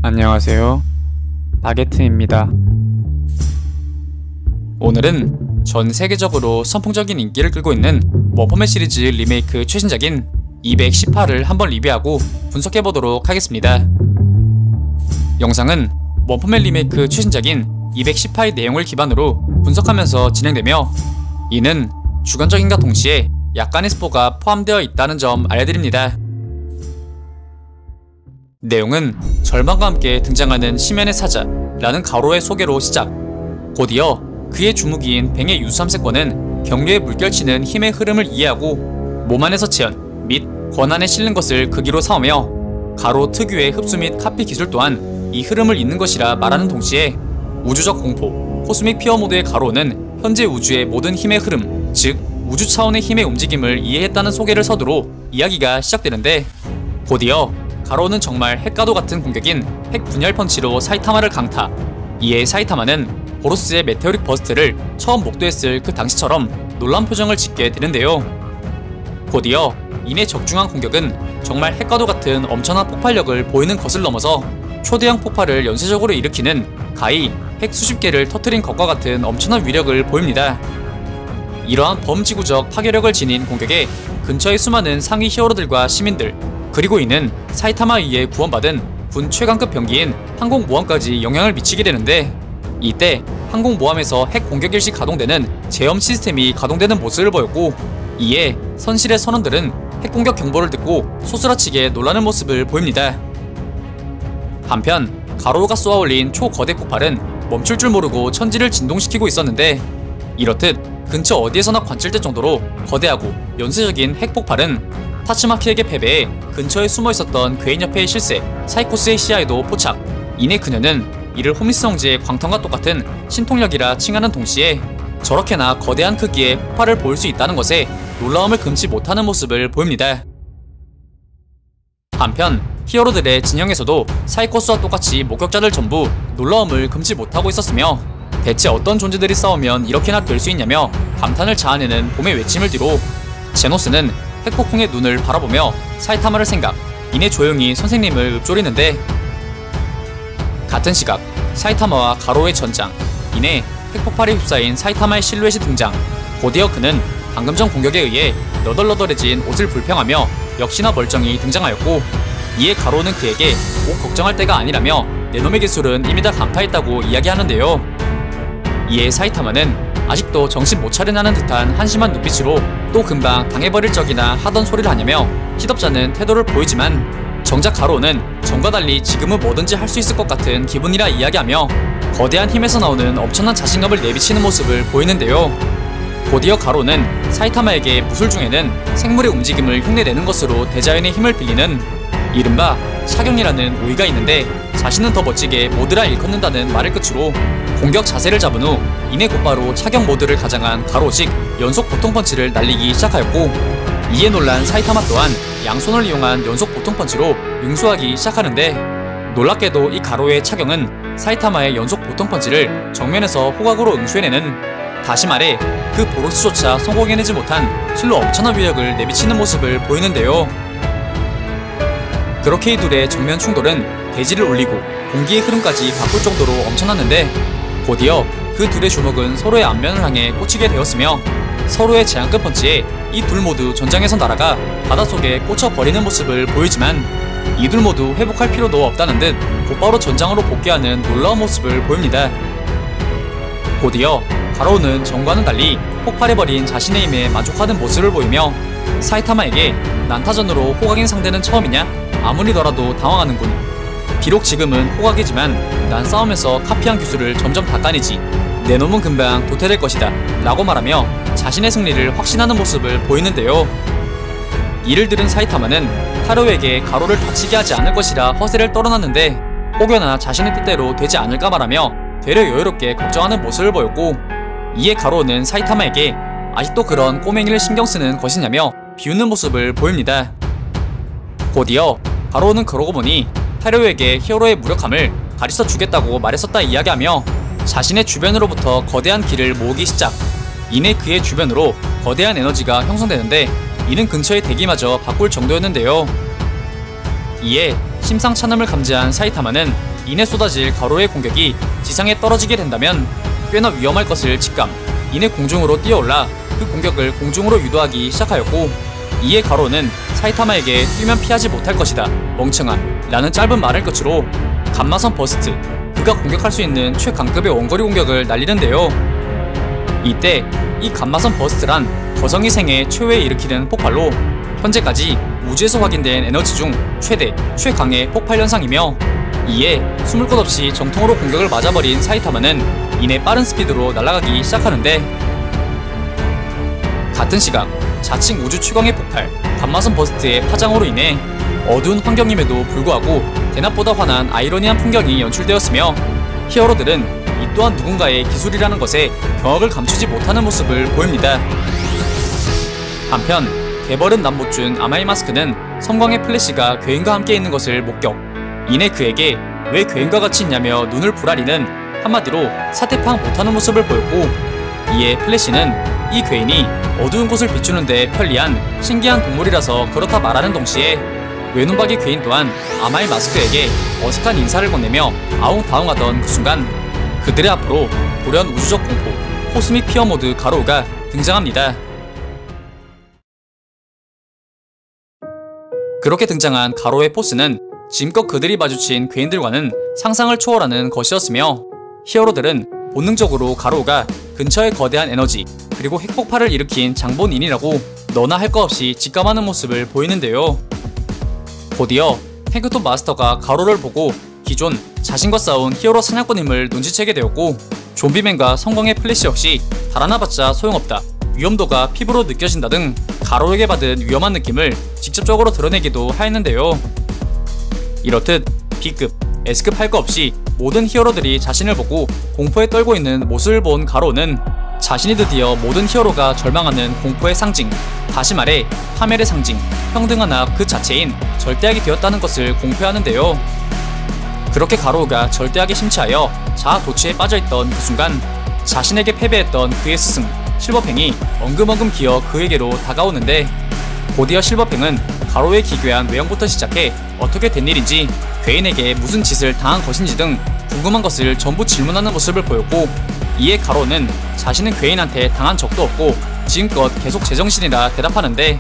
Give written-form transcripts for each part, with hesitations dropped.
안녕하세요. 바게트입니다. 오늘은 전 세계적으로 선풍적인 인기를 끌고 있는 원펀맨 시리즈 리메이크 최신작인 218을 한번 리뷰하고 분석해보도록 하겠습니다. 영상은 원펀맨 리메이크 최신작인 218의 내용을 기반으로 분석하면서 진행되며, 이는 주관적인과 동시에 약간의 스포가 포함되어 있다는 점 알려드립니다. 내용은 절망과 함께 등장하는 심연의 사자라는 가로의 소개로 시작. 곧이어 그의 주무기인 뱅의 유수함세권은 경류에 물결치는 힘의 흐름을 이해하고 몸 안에서 체현 및 권한에 실는 것을 크기로 삼으며, 가로 특유의 흡수 및 카피 기술 또한 이 흐름을 잇는 것이라 말하는 동시에 우주적 공포, 코스믹 피어 모드의 가로는 현재 우주의 모든 힘의 흐름, 즉 우주 차원의 힘의 움직임을 이해했다는 소개를 서두로 이야기가 시작되는데, 곧이어 가로는 정말 핵과도 같은 공격인 핵 분열 펀치로 사이타마를 강타. 이에 사이타마는 보로스의 메테오릭 버스트를 처음 목도했을 그 당시처럼 놀란 표정을 짓게 되는데요. 곧이어 이내 적중한 공격은 정말 핵과도 같은 엄청난 폭발력을 보이는 것을 넘어서 초대형 폭발을 연쇄적으로 일으키는 가히 핵 수십 개를 터뜨린 것과 같은 엄청난 위력을 보입니다. 이러한 범지구적 파괴력을 지닌 공격에 근처의 수많은 상위 히어로들과 시민들, 그리고 이는 사이타마에 의해 구원받은 군 최강급 병기인 항공모함까지 영향을 미치게 되는데, 이때 항공모함에서 핵 공격 일시 가동되는 제엄 시스템이 가동되는 모습을 보였고, 이에 선실의 선원들은 핵 공격 경보를 듣고 소스라치게 놀라는 모습을 보입니다. 한편 가로가 쏘아올린 초거대 폭발은 멈출 줄 모르고 천지를 진동시키고 있었는데, 이렇듯 근처 어디에서나 관찰될 정도로 거대하고 연쇄적인 핵폭발은 타츠마키에게 패배해 근처에 숨어있었던 괴인 협회의 실세 사이코스의 시야에도 포착. 이내 그녀는 이를 호미스 형제의 광턴과 똑같은 신통력이라 칭하는 동시에 저렇게나 거대한 크기의 폭발을 보일 수 있다는 것에 놀라움을 금치 못하는 모습을 보입니다. 한편 히어로들의 진영에서도 사이코스와 똑같이 목격자들 전부 놀라움을 금치 못하고 있었으며, 대체 어떤 존재들이 싸우면 이렇게나 될 수 있냐며 감탄을 자아내는 봄의 외침을 뒤로 제노스는 핵폭풍의 눈을 바라보며 사이타마를 생각, 이내 조용히 선생님을 읊조리는데, 같은 시각 사이타마와 가로의 전장, 이내 핵폭발에 휩싸인 사이타마의 실루엣이 등장. 곧이어 그는 방금 전 공격에 의해 너덜너덜해진 옷을 불평하며 역시나 멀쩡히 등장하였고, 이에 가로는 그에게 옷 걱정할 때가 아니라며 내 놈의 기술은 이미 다 간파했다고 이야기하는데요. 이에 사이타마는 아직도 정신 못 차려나는 듯한 한심한 눈빛으로 또 금방 당해버릴 적이나 하던 소리를 하냐며 시덥잖은 태도를 보이지만, 정작 가로는 전과 달리 지금은 뭐든지 할 수 있을 것 같은 기분이라 이야기하며 거대한 힘에서 나오는 엄청난 자신감을 내비치는 모습을 보이는데요. 곧이어 가로는 사이타마에게 무술 중에는 생물의 움직임을 흉내내는 것으로 대자연의 힘을 빌리는 이른바 차경이라는 오이가 있는데, 자신은 더 멋지게 모드라 일컫는다는 말을 끝으로 공격 자세를 잡은 후 이내 곧바로 차경 모드를 가장한 가로식 연속 보통 펀치를 날리기 시작하였고, 이에 놀란 사이타마 또한 양손을 이용한 연속 보통 펀치로 융수하기 시작하는데, 놀랍게도 이 가로의 차경은 사이타마의 연속 보통 펀치를 정면에서 호각으로 응수해내는, 다시 말해 그 보로스조차 성공해내지 못한 실로 엄청난 위력을 내비치는 모습을 보이는데요. 그렇게 이 둘의 정면 충돌은 대지를 울리고 공기의 흐름까지 바꿀 정도로 엄청났는데, 곧이어 그 둘의 주먹은 서로의 앞면을 향해 꽂히게 되었으며, 서로의 제한급 펀치에 이 둘 모두 전장에서 날아가 바닷속에 꽂혀버리는 모습을 보이지만, 이둘 모두 회복할 필요도 없다는 듯 곧바로 전장으로 복귀하는 놀라운 모습을 보입니다. 곧이어 가로우는 전과는 달리 폭발해버린 자신의 힘에 만족하는 모습을 보이며, 사이타마에게 난타전으로 호각인 상대는 처음이냐? 아무리더라도 당황하는군. 비록 지금은 호각이지만 난 싸움에서 카피한 기술을 점점 닦아내지. 내 놈은 금방 도태될 것이다 라고 말하며 자신의 승리를 확신하는 모습을 보이는데요. 이를 들은 사이타마는 타로에게 가로를 다치게 하지 않을 것이라 허세를 떨어놨는데, 혹여나 자신의 뜻대로 되지 않을까 말하며 되려 여유롭게 걱정하는 모습을 보였고, 이에 가로는 사이타마에게 아직도 그런 꼬맹이를 신경쓰는 것이냐며 비웃는 모습을 보입니다. 곧이어 가로는 그러고 보니 타로에게 히어로의 무력함을 가르쳐 주겠다고 말했었다 이야기하며 자신의 주변으로부터 거대한 기를 모으기 시작. 이내 그의 주변으로 거대한 에너지가 형성되는데, 이는 근처의 대기마저 바꿀 정도였는데요. 이에 심상찮음을 감지한 사이타마는 이내 쏟아질 가로의 공격이 지상에 떨어지게 된다면 꽤나 위험할 것을 직감, 이내 공중으로 뛰어올라 그 공격을 공중으로 유도하기 시작하였고, 이에 가로는 사이타마에게 뛰면 피하지 못할 것이다, 멍청아 라는 짧은 말을 끝으로 감마선 버스트, 그가 공격할 수 있는 최강급의 원거리 공격을 날리는데요. 이때 이 감마선 버스트란 거성이 생애 최후에 일으키는 폭발로 현재까지 우주에서 확인된 에너지 중 최대, 최강의 폭발 현상이며, 이에 숨을 것 없이 정통으로 공격을 맞아버린 사이타마는 이내 빠른 스피드로 날아가기 시작하는데, 같은 시각 자칭 우주 최강의 폭발 감마선 버스트의 파장으로 인해 어두운 환경임에도 불구하고 대낮보다 환한 아이러니한 풍경이 연출되었으며, 히어로들은 이 또한 누군가의 기술이라는 것에 경악을 감추지 못하는 모습을 보입니다. 한편 개벌은 남보준 아마이 마스크는 섬광의 플래시가 괴인과 함께 있는 것을 목격, 이내 그에게 왜 괴인과 같이 있냐며 눈을 부라리는, 한마디로 사태팡 못하는 모습을 보였고, 이에 플래시는 이 괴인이 어두운 곳을 비추는 데 편리한 신기한 동물이라서 그렇다 말하는 동시에 외눈박이 괴인 또한 아마이 마스크에게 어색한 인사를 건네며 아웅다웅하던 그 순간 그들의 앞으로 돌연 우주적 공포 코스믹 피어 모드 가로우가 등장합니다. 그렇게 등장한 가로의 포스는 지금껏 그들이 마주친 괴인들과는 상상을 초월하는 것이었으며, 히어로들은 본능적으로 가로우가 근처의 거대한 에너지 그리고 핵폭발을 일으킨 장본인이라고 너나 할 거 없이 직감하는 모습을 보이는데요. 곧이어 탱크톱 마스터가 가로를 보고 기존 자신과 싸운 히어로 사냥꾼임을 눈치채게 되었고, 좀비맨과 성광의 플래시 역시 달아나봤자 소용없다, 위험도가 피부로 느껴진다 등 가로에게 받은 위험한 느낌을 직접적으로 드러내기도 하였는데요. 이렇듯 B급, S급 할 거 없이 모든 히어로들이 자신을 보고 공포에 떨고 있는 모습을 본 가로는 자신이 드디어 모든 히어로가 절망하는 공포의 상징, 다시 말해 파멸의 상징, 평등한 악 그 자체인 절대악이 되었다는 것을 공표하는데요. 그렇게 가로우가 절대악에 심취하여 자아 도취에 빠져있던 그 순간 자신에게 패배했던 그의 스승 실버팽이 엉금엉금 기어 그에게로 다가오는데, 곧이어 실버팽은 가로의 기괴한 외형부터 시작해 어떻게 된 일인지, 괴인에게 무슨 짓을 당한 것인지 등 궁금한 것을 전부 질문하는 모습을 보였고, 이에 가로는 자신은 괴인한테 당한 적도 없고 지금껏 계속 제정신이라 대답하는데,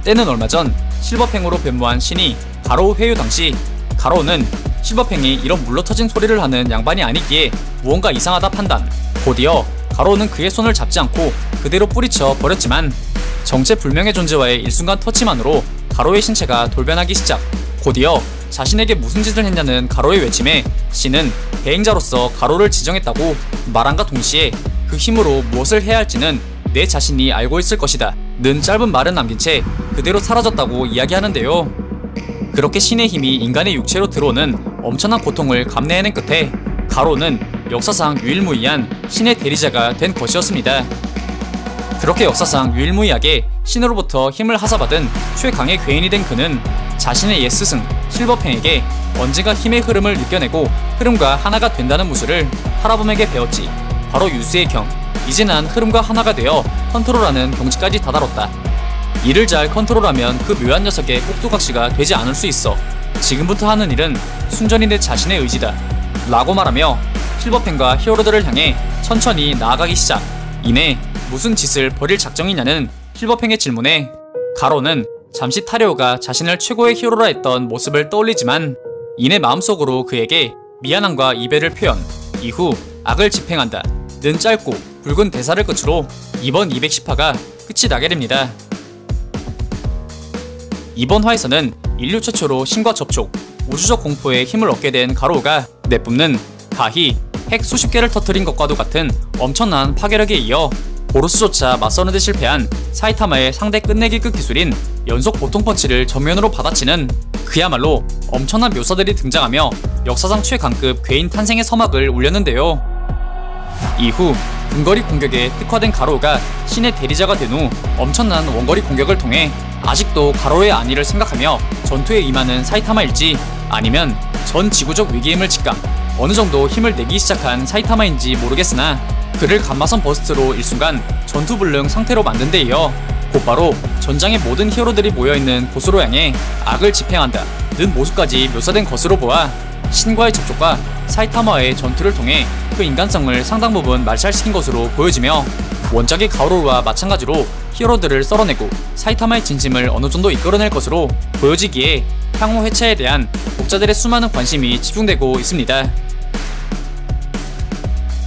때는 얼마 전 실버팽으로 변모한 신이 가로우 회유 당시 가로우는 실버팽이 이런 물러터진 소리를 하는 양반이 아니기에 무언가 이상하다 판단, 곧이어 가로우는 그의 손을 잡지 않고 그대로 뿌리쳐 버렸지만 정체불명의 존재와의 일순간 터치만으로 가로의 신체가 돌변하기 시작, 곧이어 자신에게 무슨 짓을 했냐는 가로의 외침에 신은 대행자로서 가로를 지정했다고 말함과 동시에 그 힘으로 무엇을 해야 할지는 내 자신이 알고 있을 것이다 는 짧은 말은 남긴 채 그대로 사라졌다고 이야기하는데요. 그렇게 신의 힘이 인간의 육체로 들어오는 엄청난 고통을 감내해낸 끝에 가로는 역사상 유일무이한 신의 대리자가 된 것이었습니다. 그렇게 역사상 유일무이하게 신으로부터 힘을 하사받은 최강의 괴인이 된 그는 자신의 옛 스승 실버팽에게 언젠가 힘의 흐름을 느껴내고 흐름과 하나가 된다는 무술을 하라범에게 배웠지. 바로 유수의 경, 이제 난 흐름과 하나가 되어 컨트롤하는 경지까지 다다랐다. 이를 잘 컨트롤하면 그 묘한 녀석의 꼭두각시가 되지 않을 수 있어. 지금부터 하는 일은 순전히 내 자신의 의지다 라고 말하며 실버팽과 히어로들을 향해 천천히 나아가기 시작. 이내 무슨 짓을 벌일 작정이냐는 실버팽의 질문에 가로는 잠시 타레오가 자신을 최고의 히어로라 했던 모습을 떠올리지만 이내 마음속으로 그에게 미안함과 이별을 표현, 이후 악을 집행한다 는 짧고 굵은 대사를 끝으로 이번 210화가 끝이 나게 됩니다. 이번 화에서는 인류 최초로 신과 접촉, 우주적 공포에 힘을 얻게 된 가로우가 내뿜는 가히 핵 수십 개를 터뜨린 것과도 같은 엄청난 파괴력에 이어 보루스조차 맞서는데 실패한 사이타마의 상대 끝내기 끝 기술인 연속 보통 펀치를 정면으로 받아치는 그야말로 엄청난 묘사들이 등장하며 역사상 최강급 괴인 탄생의 서막을 울렸는데요. 이후 근거리 공격에 특화된 가로우가 신의 대리자가 된 후 엄청난 원거리 공격을 통해 아직도 가로우의 안위를 생각하며 전투에 임하는 사이타마일지 아니면 전 지구적 위기임을 직감, 어느 정도 힘을 내기 시작한 사이타마인지 모르겠으나 그를 감마선 버스트로 일순간 전투불능 상태로 만든 데 이어 곧바로 전장의 모든 히어로들이 모여있는 곳으로 향해 악을 집행한다 는 모습까지 묘사된 것으로 보아 신과의 접촉과 사이타마와의 전투를 통해 그 인간성을 상당 부분 말살시킨 것으로 보여지며, 원작의 가오루와 마찬가지로 히어로들을 썰어내고 사이타마의 진심을 어느 정도 이끌어낼 것으로 보여지기에 향후 회차에 대한 독자들의 수많은 관심이 집중되고 있습니다.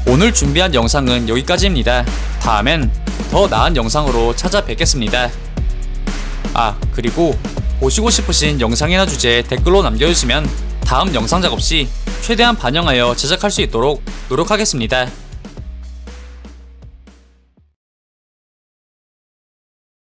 오늘 준비한 영상은 여기까지입니다. 다음엔 더 나은 영상으로 찾아뵙겠습니다. 그리고 보시고 싶으신 영상이나 주제 댓글로 남겨주시면 다음 영상 작업 시 최대한 반영하여 제작할 수 있도록 노력하겠습니다.